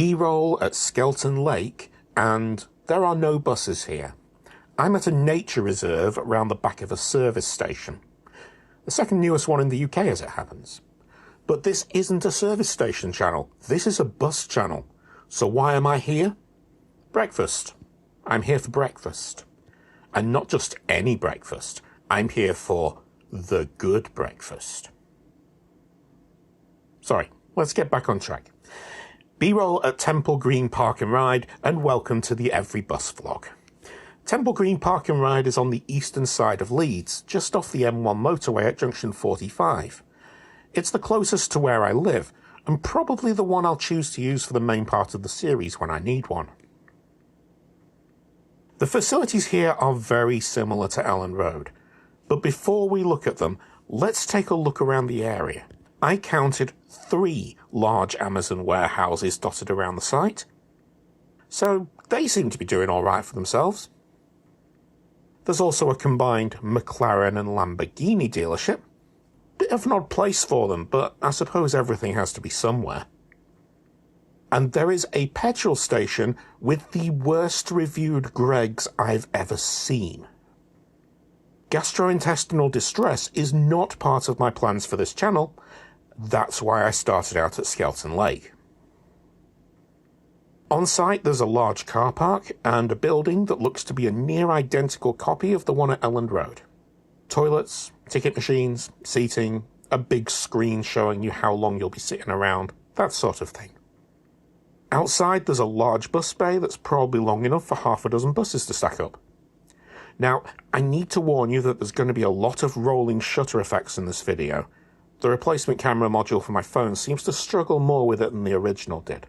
B-roll at Skelton Lake, and there are no buses here. I'm at a nature reserve around the back of a service station. The second newest one in the UK as it happens. But this isn't a service station channel, this is a bus channel. So why am I here? Breakfast. I'm here for breakfast. And not just any breakfast, I'm here for the good breakfast. Sorry, let's get back on track. B-roll at Temple Green Park and Ride, and welcome to the Every Bus vlog. Temple Green Park and Ride is on the eastern side of Leeds, just off the M1 motorway at junction 45. It's the closest to where I live, and probably the one I'll choose to use for the main part of the series when I need one. The facilities here are very similar to Elland Road, but before we look at them, let's take a look around the area. I counted 3 large Amazon warehouses dotted around the site, so they seem to be doing alright for themselves. There's also a combined McLaren and Lamborghini dealership. Bit of an odd place for them, but I suppose everything has to be somewhere. And there is a petrol station with the worst reviewed Greggs I've ever seen. Gastrointestinal distress is not part of my plans for this channel. That's why I started out at Skelton Lake. On site there's a large car park and a building that looks to be a near identical copy of the one at Elland Road. Toilets, ticket machines, seating, a big screen showing you how long you'll be sitting around, that sort of thing. Outside there's a large bus bay that's probably long enough for half a dozen buses to stack up. Now, I need to warn you that there's going to be a lot of rolling shutter effects in this video. The replacement camera module for my phone seems to struggle more with it than the original did.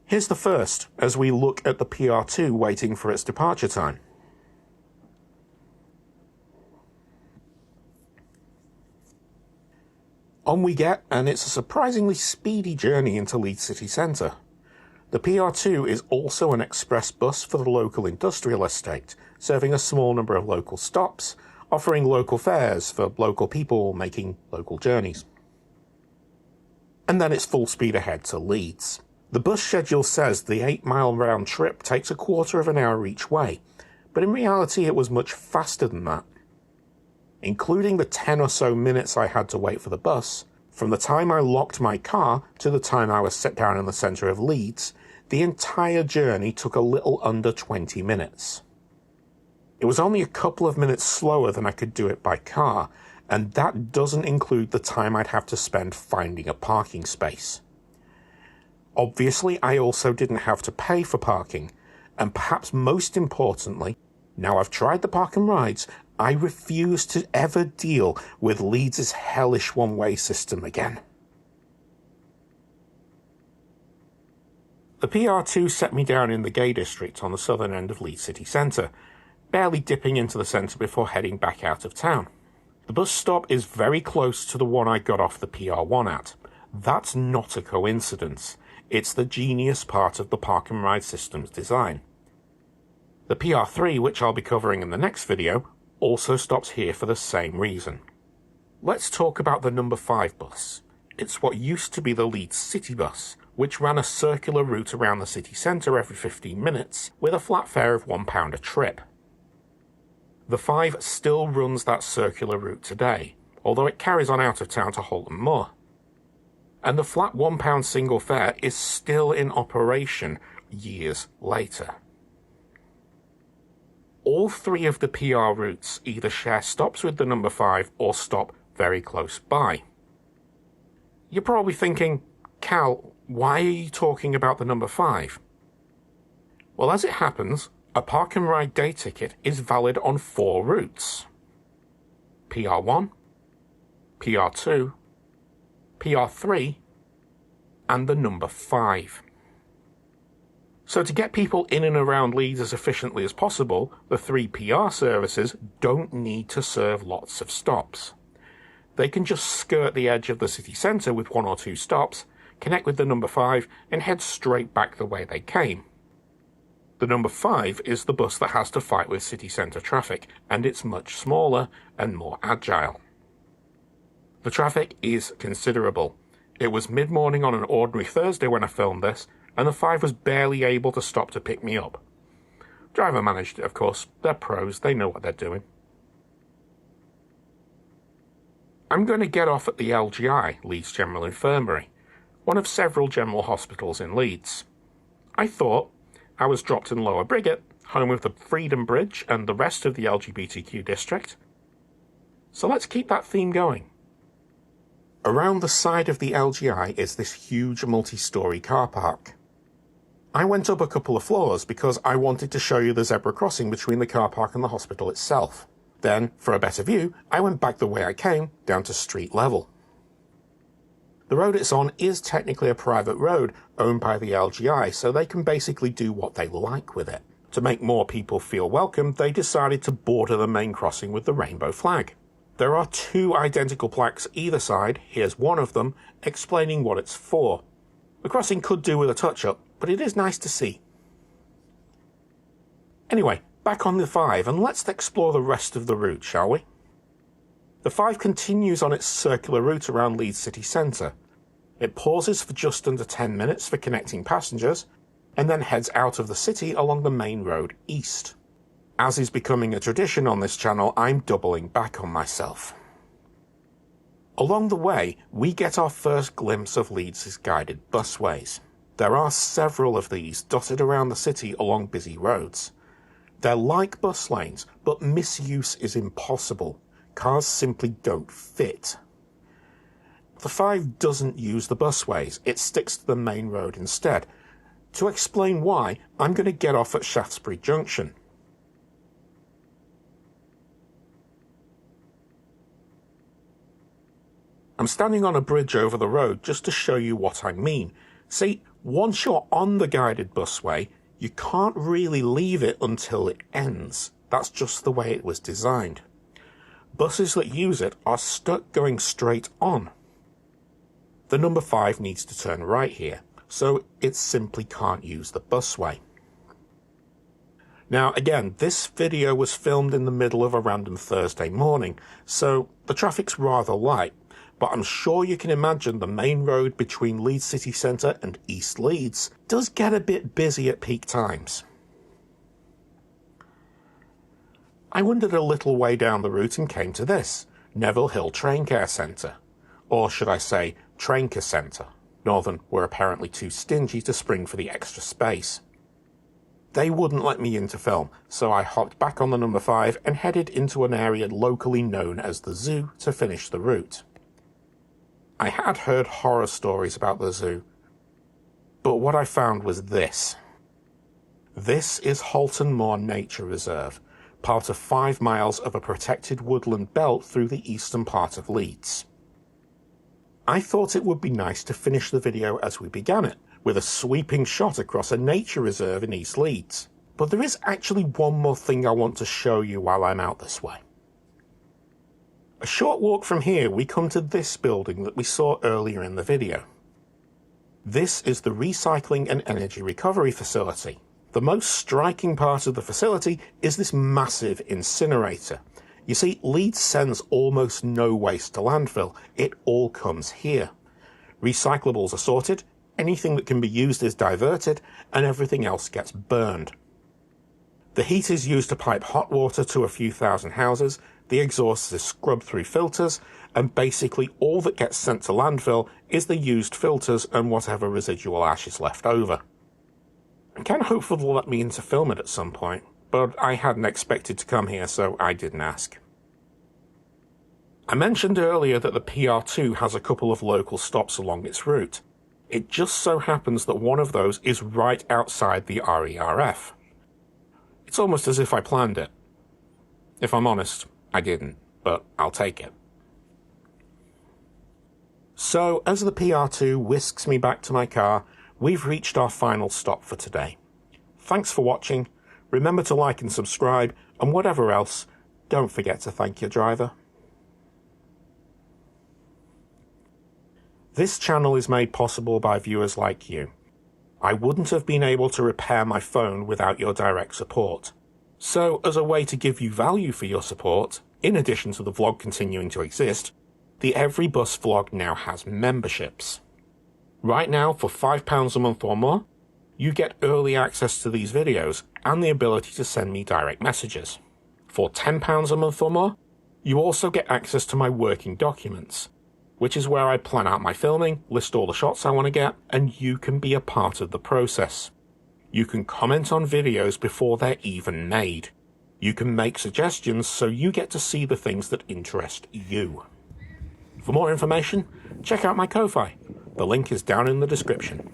Here's the first, as we look at the PR2 waiting for its departure time. On we get, and it's a surprisingly speedy journey into Leeds city centre. The PR2 is also an express bus for the local industrial estate, serving a small number of local stops, offering local fares for local people making local journeys. And then it's full speed ahead to Leeds. The bus schedule says the 8-mile round trip takes a quarter of an hour each way, but in reality it was much faster than that. Including the 10 or so minutes I had to wait for the bus, from the time I locked my car to the time I was set down in the centre of Leeds, the entire journey took a little under 20 minutes. It was only a couple of minutes slower than I could do it by car, and that doesn't include the time I'd have to spend finding a parking space. Obviously, I also didn't have to pay for parking, and perhaps most importantly, now I've tried the park and rides, I refuse to ever deal with Leeds' hellish one-way system again. The PR2 set me down in the Gay District on the southern end of Leeds city centre, barely dipping into the centre before heading back out of town. The bus stop is very close to the one I got off the PR1 at. That's not a coincidence. It's the genius part of the park and ride system's design. The PR3, which I'll be covering in the next video, also stops here for the same reason. Let's talk about the number 5 bus. It's what used to be the Leeds City Bus, which ran a circular route around the city centre every 15 minutes with a flat fare of £1 a trip. The 5 still runs that circular route today, although it carries on out of town to Holton Moor. And the flat £1 single fare is still in operation years later. All 3 of the PR routes either share stops with the number 5 or stop very close by. You're probably thinking, Cal, why are you talking about the number 5? Well, as it happens, a park and ride day ticket is valid on 4 routes. PR1, PR2, PR3, and the number 5. So to get people in and around Leeds as efficiently as possible, the 3 PR services don't need to serve lots of stops. They can just skirt the edge of the city centre with 1 or 2 stops, connect with the number 5, and head straight back the way they came. The number 5 is the bus that has to fight with city centre traffic, and it's much smaller and more agile. The traffic is considerable. It was mid-morning on an ordinary Thursday when I filmed this, and the 5 was barely able to stop to pick me up. Driver managed it, of course. They're pros, they know what they're doing. I'm going to get off at the LGI, Leeds General Infirmary, one of several general hospitals in Leeds. I thought I was dropped in Lower Briggate, home of the Freedom Bridge and the rest of the LGBTQ district. So let's keep that theme going. Around the side of the LGI is this huge multi-storey car park. I went up a couple of floors because I wanted to show you the zebra crossing between the car park and the hospital itself. Then, for a better view, I went back the way I came, down to street level. The road it's on is technically a private road owned by the LGI, so they can basically do what they like with it. To make more people feel welcome, they decided to border the main crossing with the rainbow flag. There are 2 identical plaques either side, here's one of them, explaining what it's for. The crossing could do with a touch-up, but it is nice to see. Anyway, back on the 5, and let's explore the rest of the route, shall we? The 5 continues on its circular route around Leeds city centre. It pauses for just under 10 minutes for connecting passengers, and then heads out of the city along the main road east. As is becoming a tradition on this channel, I'm doubling back on myself. Along the way, we get our first glimpse of Leeds' guided busways. There are several of these dotted around the city along busy roads. They're like bus lanes, but misuse is impossible. Cars simply don't fit. The 5 doesn't use the busways, it sticks to the main road instead. To explain why, I'm going to get off at Shaftesbury Junction. I'm standing on a bridge over the road just to show you what I mean. See, once you're on the guided busway, you can't really leave it until it ends. That's just the way it was designed. Buses that use it are stuck going straight on. The number 5 needs to turn right here, so it simply can't use the busway. Now again, this video was filmed in the middle of a random Thursday morning, so the traffic's rather light, but I'm sure you can imagine the main road between Leeds city centre and East Leeds does get a bit busy at peak times. I wandered a little way down the route and came to this, Neville Hill Train Care Centre. Or should I say, Train Care Centre. Northern were apparently too stingy to spring for the extra space. They wouldn't let me in to film, so I hopped back on the number 5 and headed into an area locally known as the zoo to finish the route. I had heard horror stories about the zoo, but what I found was this. This is Halton Moor Nature Reserve, part of 5 miles of a protected woodland belt through the eastern part of Leeds. I thought it would be nice to finish the video as we began it, with a sweeping shot across a nature reserve in East Leeds. But there is actually one more thing I want to show you while I'm out this way. A short walk from here we come to this building that we saw earlier in the video. This is the Recycling and Energy Recovery Facility. The most striking part of the facility is this massive incinerator. You see, Leeds sends almost no waste to landfill. It all comes here. Recyclables are sorted, anything that can be used is diverted, and everything else gets burned. The heat is used to pipe hot water to a few thousand houses, the exhaust is scrubbed through filters, and basically all that gets sent to landfill is the used filters and whatever residual ash is left over. I'm kind of hopeful they'll let me in to film it at some point, but I hadn't expected to come here, so I didn't ask. I mentioned earlier that the PR2 has a couple of local stops along its route. It just so happens that one of those is right outside the RERF. It's almost as if I planned it. If I'm honest, I didn't, but I'll take it. So, as the PR2 whisks me back to my car, we've reached our final stop for today. Thanks for watching, remember to like and subscribe, and whatever else, don't forget to thank your driver. This channel is made possible by viewers like you. I wouldn't have been able to repair my phone without your direct support. So, as a way to give you value for your support, in addition to the vlog continuing to exist, the Every Bus vlog now has memberships. Right now, for £5 a month or more, you get early access to these videos and the ability to send me direct messages. For £10 a month or more, you also get access to my working documents, which is where I plan out my filming, list all the shots I want to get, and you can be a part of the process. You can comment on videos before they're even made. You can make suggestions so you get to see the things that interest you. For more information, check out my Ko-Fi. The link is down in the description.